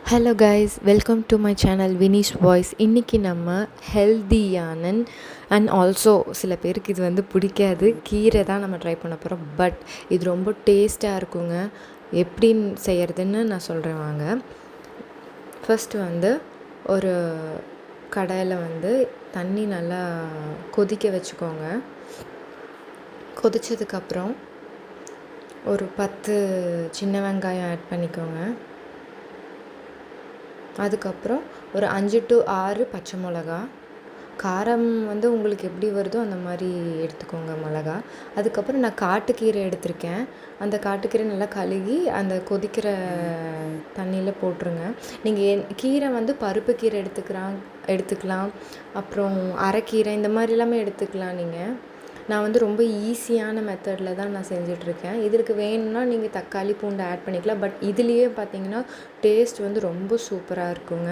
Hello guys, welcome to my channel Vinish voice. இன்றைக்கி நம்ம ஹெல்தியான அண்ட் ஆல்சோ சில பேருக்கு இது வந்து பிடிக்காது கீரை தான் நம்ம ட்ரை பண்ண போகிறோம். பட் இது ரொம்ப டேஸ்ட்டாக இருக்குங்க. எப்படின்னு செய்கிறதுன்னு நான் சொல்கிறேன் வாங்க. ஃபஸ்ட்டு வந்து ஒரு கடாயில் வந்து தண்ணி நல்லா கொதிக்க வச்சுக்கோங்க. கொதித்ததுக்கப்புறம் ஒரு 10 சின்ன வெங்காயம் ஆட் பண்ணிக்கோங்க. அதுக்கப்புறம் ஒரு 5 to 6 பச்சை மிளகா. காரம் வந்து உங்களுக்கு எப்படி வருதோ அந்த மாதிரி எடுத்துக்கோங்க மிளகா. அதுக்கப்புறம் நான் காட்டுக்கீரை எடுத்திருக்கேன். அந்த காட்டுக்கீரை நல்லா கழுகி அந்த கொதிக்கிற தண்ணியில் போட்டுருங்க. நீங்கள் கீரை வந்து பருப்பு கீரை எடுத்துக்கலாம், அப்புறம் அரைக்கீரை இந்த மாதிரி எல்லாமே எடுத்துக்கலாம். நான் வந்து ரொம்ப ஈஸியான மெத்தடில் தான் நான் செஞ்சிட்ருக்கேன். இதற்கு வேணும்னா நீங்கள் தக்காளி பூண்டு ஆட் பண்ணிக்கலாம். பட் இதுலேயே பார்த்தீங்கன்னா டேஸ்ட் வந்து ரொம்ப சூப்பராக இருக்குங்க.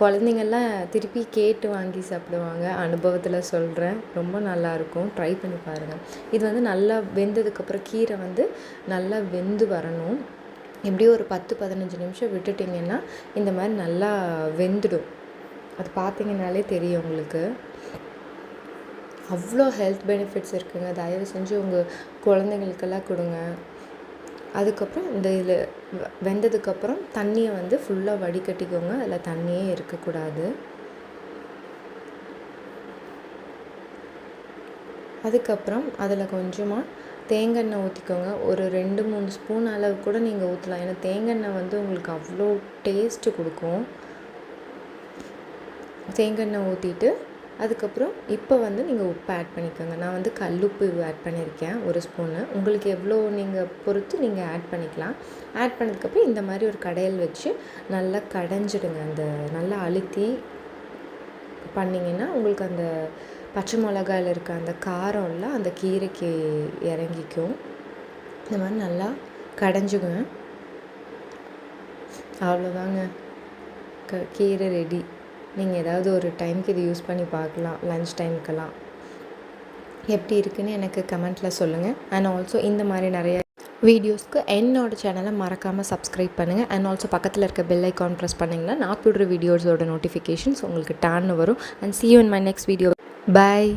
குழந்தைங்கள்லாம் திருப்பி கேட்டு வாங்கி சாப்பிடுவாங்க. அனுபவத்தில் சொல்கிறேன், ரொம்ப நல்லாயிருக்கும். ட்ரை பண்ணி பாருங்கள். இது வந்து நல்லா வெந்ததுக்கப்புறம் கீரை வந்து நல்லா வெந்து வரணும். எப்படியும் ஒரு 10-15 நிமிஷம் விட்டுட்டிங்கன்னா இந்த மாதிரி நல்லா வெந்துடும். அது பார்த்தீங்கன்னாலே தெரியும் உங்களுக்கு. அவ்வளோ ஹெல்த் பெனிஃபிட்ஸ் இருக்குங்க. தயவு செஞ்சு உங்கள் குழந்தைங்களுக்கெல்லாம் கொடுங்க. அதுக்கப்புறம் இந்த இதில் வெந்ததுக்கப்புறம் தண்ணியை வந்து ஃபுல்லாக வடிகட்டிக்கோங்க. அதில் தண்ணியே இருக்கக்கூடாது. அதுக்கப்புறம் அதில் கொஞ்சமாக தேங்காய் எண்ணெய் ஊற்றிக்கோங்க. ஒரு 2-3 ஸ்பூன் அளவு கூட நீங்கள் ஊற்றலாம். ஏன்னா தேங்காய் எண்ணெய் வந்து உங்களுக்கு அவ்வளோ டேஸ்ட்டு கொடுக்கும். தேங்காய் எண்ணெய் ஊற்றிட்டு அதுக்கப்புறம் இப்போ வந்து நீங்கள் உப்பு ஆட் பண்ணிக்கோங்க. நான் வந்து கல்லுப்பு ஆட் பண்ணியிருக்கேன் 1 ஸ்பூனு. உங்களுக்கு எவ்வளோ நீங்கள் பொறுத்து நீங்கள் ஆட் பண்ணிக்கலாம். ஆட் பண்ணதுக்கப்புறம் இந்த மாதிரி ஒரு கடையில் வச்சு நல்லா கடைஞ்சிடுங்க. அந்த நல்லா அழுத்தி பண்ணிங்கன்னா உங்களுக்கு அந்த பச்சை மிளகாயில் இருக்க அந்த காரம்லாம் அந்த கீரைக்கு இறங்கிக்கும். இந்த மாதிரி நல்லா கடைஞ்சுங்க. அவ்வளோதாங்க, கீரை ரெடி. நீங்கள் ஏதாவது ஒரு டைமுக்கு இது யூஸ் பண்ணி பார்க்கலாம். லன்ச் டைமுக்கெல்லாம் எப்படி இருக்குன்னு எனக்கு கமெண்ட்டில் சொல்லுங்கள். அண்ட் ஆல்சோ இந்த மாதிரி நிறைய வீடியோஸ்க்கு என்னோடய சேனலை மறக்காமல் சப்ஸ்கிரைப் பண்ணுங்கள். அண்ட் ஆல்சோ பக்கத்தில் இருக்க பெல் ஐக்கான் ப்ரெஸ் பண்ணிங்கன்னா நான் போடுற வீடியோஸோட நோட்டிஃபிகேஷன்ஸ் உங்களுக்கு டான்னு வரும். And see you in my next video. Bye.